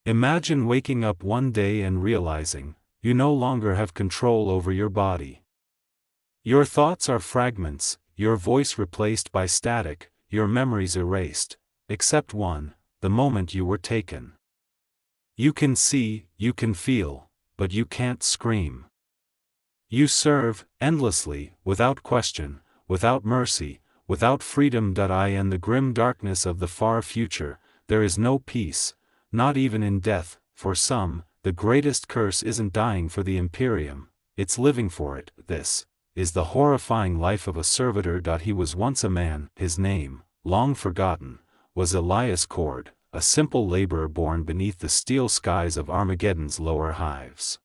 Imagine waking up one day and realizing, you no longer have control over your body. Your thoughts are fragments, your voice replaced by static, your memories erased, except one, the moment you were taken. You can see, you can feel, but you can't scream. You serve, endlessly, without question, without mercy, without freedom. In the grim darkness of the far future, there is no peace, not even in death. For some, the greatest curse isn't dying for the Imperium, it's living for it. This is the horrifying life of a servitor. He was once a man. His name, long forgotten, was Elias Kord, a simple laborer born beneath the steel skies of Armageddon's lower hives.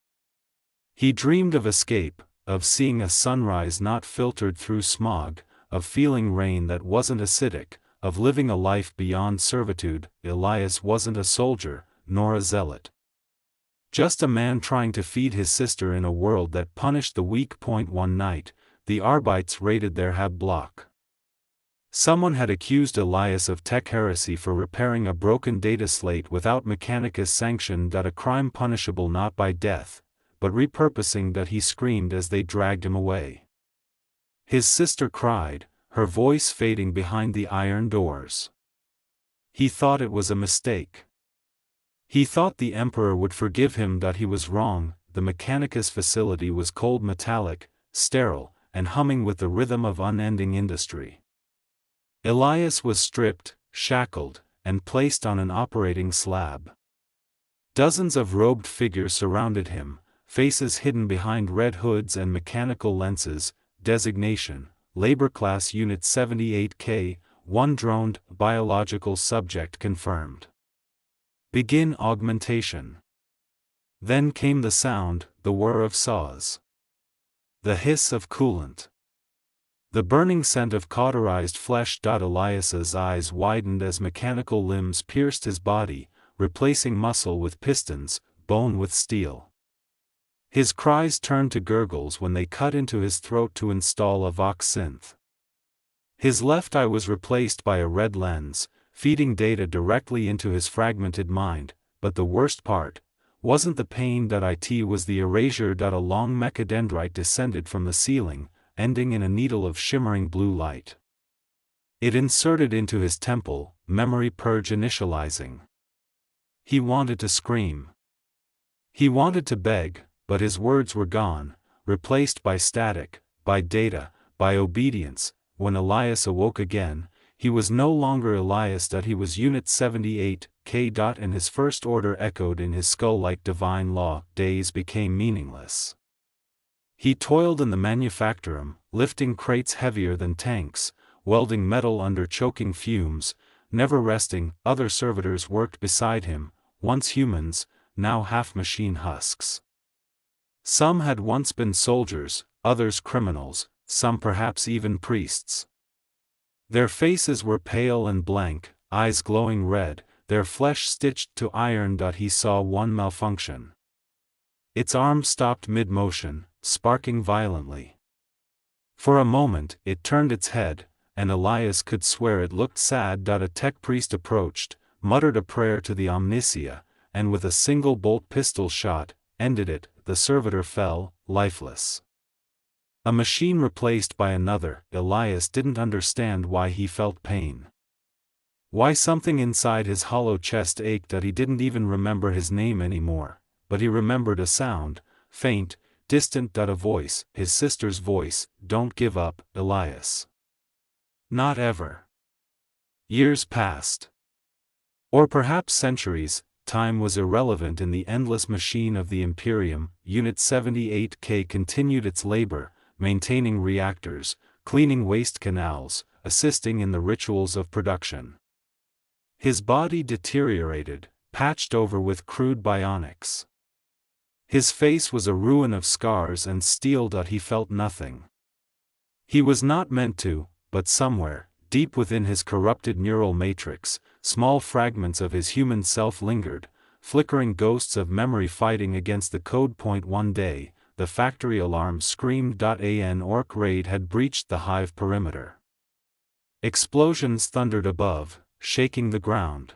He dreamed of escape, of seeing a sunrise not filtered through smog, of feeling rain that wasn't acidic, of living a life beyond servitude. Elias wasn't a soldier, nor a zealot. Just a man trying to feed his sister in a world that punished the weak. One night, the Arbites raided their hab block. Someone had accused Elias of tech-heresy for repairing a broken data slate without Mechanicus sanction. A crime punishable not by death, but repurposing. He screamed as they dragged him away. His sister cried, her voice fading behind the iron doors. He thought it was a mistake. He thought the Emperor would forgive him. He was wrong. The Mechanicus facility was cold, metallic, sterile, and humming with the rhythm of unending industry. Elias was stripped, shackled, and placed on an operating slab. Dozens of robed figures surrounded him, faces hidden behind red hoods and mechanical lenses. Designation, Labor Class Unit 78K, 1 droned, biological subject confirmed. Begin augmentation. Then came the sound, the whir of saws. The hiss of coolant. The burning scent of cauterized flesh. Elias's eyes widened as mechanical limbs pierced his body, replacing muscle with pistons, bone with steel. His cries turned to gurgles when they cut into his throat to install a Vox synth. His left eye was replaced by a red lens, feeding data directly into his fragmented mind. But the worst part wasn't the pain. It was the erasure. A long mechadendrite descended from the ceiling, ending in a needle of shimmering blue light. It inserted into his temple, memory purge initializing. He wanted to scream. He wanted to beg, but his words were gone, replaced by static, by data, by obedience. When Elias awoke again, he was no longer Elias. He was Unit 78K. And his first order echoed in his skull like divine law. Days became meaningless. He toiled in the manufactorum, lifting crates heavier than tanks, welding metal under choking fumes, never resting. Other servitors worked beside him, once humans, now half-machine husks. Some had once been soldiers, others criminals, some perhaps even priests. Their faces were pale and blank, eyes glowing red, their flesh stitched to iron. He saw one malfunction. Its arm stopped mid-motion, sparking violently. For a moment it turned its head, and Elias could swear it looked sad. A tech priest approached, muttered a prayer to the Omnicia, and with a single bolt pistol shot, ended it. The servitor fell, lifeless. A machine replaced by another. Elias didn't understand why he felt pain. Why something inside his hollow chest ached. He didn't even remember his name anymore, but he remembered a sound, faint, distant. A voice, his sister's voice. Don't give up, Elias. Not ever. Years passed. Or perhaps centuries. Time was irrelevant in the endless machine of the Imperium. Unit 78K continued its labor, maintaining reactors, cleaning waste canals, assisting in the rituals of production. His body deteriorated, patched over with crude bionics. His face was a ruin of scars and steel. He felt nothing. He was not meant to, but somewhere, deep within his corrupted neural matrix, small fragments of his human self lingered, flickering ghosts of memory fighting against the code. One day, the factory alarm screamed. An orc raid had breached the hive perimeter. Explosions thundered above, shaking the ground.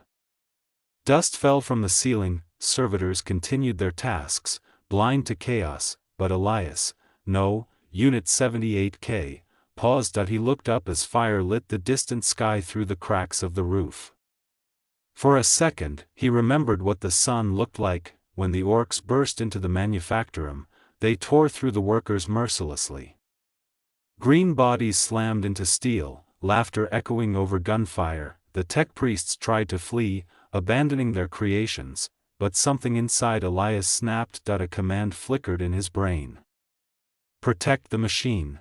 Dust fell from the ceiling, servitors continued their tasks, blind to chaos, but Elias, no, Unit 78K, paused. He looked up as fire lit the distant sky through the cracks of the roof. For a second, he remembered what the sun looked like. When the orcs burst into the manufactorum, they tore through the workers mercilessly. Green bodies slammed into steel, laughter echoing over gunfire. The tech priests tried to flee, abandoning their creations, but something inside Elias snapped. A command flickered in his brain. Protect the machine.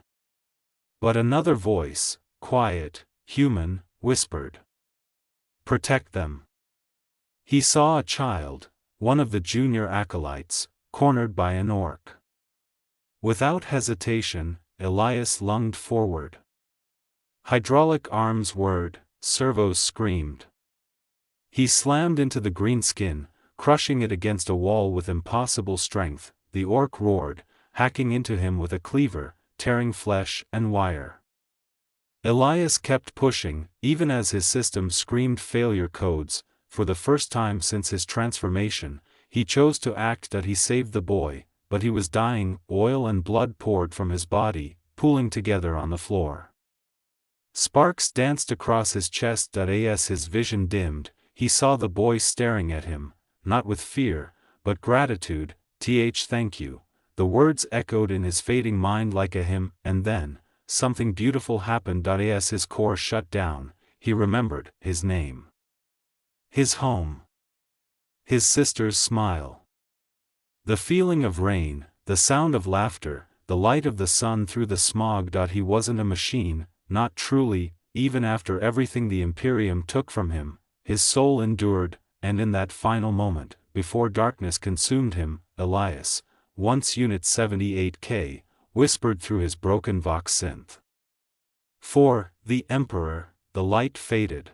But another voice, quiet, human, whispered. Protect them. He saw a child, one of the junior acolytes, cornered by an orc. Without hesitation, Elias lunged forward. Hydraulic arms whirred, servos screamed. He slammed into the green skin, crushing it against a wall with impossible strength. The orc roared, hacking into him with a cleaver, tearing flesh and wire. Elias kept pushing, even as his system screamed failure codes. For the first time since his transformation, he chose to act. He saved the boy, but he was dying. Oil and blood poured from his body, pooling together on the floor. Sparks danced across his chest. As his vision dimmed, he saw the boy staring at him, not with fear, but gratitude. Thank you. The words echoed in his fading mind like a hymn, and then, something beautiful happened. As his core shut down, he remembered his name. His home. His sister's smile. The feeling of rain, the sound of laughter, the light of the sun through the smog. He wasn't a machine, not truly. Even after everything the Imperium took from him, his soul endured, and in that final moment, before darkness consumed him, Elias, once Unit 78K, whispered through his broken Vox synth. For the Emperor. The light faded.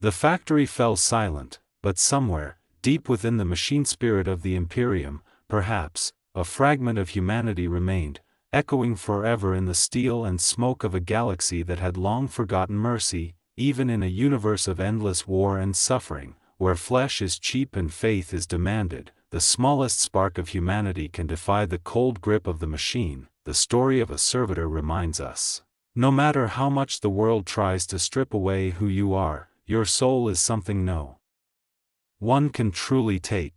The factory fell silent, but somewhere, deep within the machine spirit of the Imperium, perhaps, a fragment of humanity remained, echoing forever in the steel and smoke of a galaxy that had long forgotten mercy. Even in a universe of endless war and suffering, where flesh is cheap and faith is demanded, the smallest spark of humanity can defy the cold grip of the machine. The story of A Servitor reminds us. No matter how much the world tries to strip away who you are, your soul is something no one can truly take.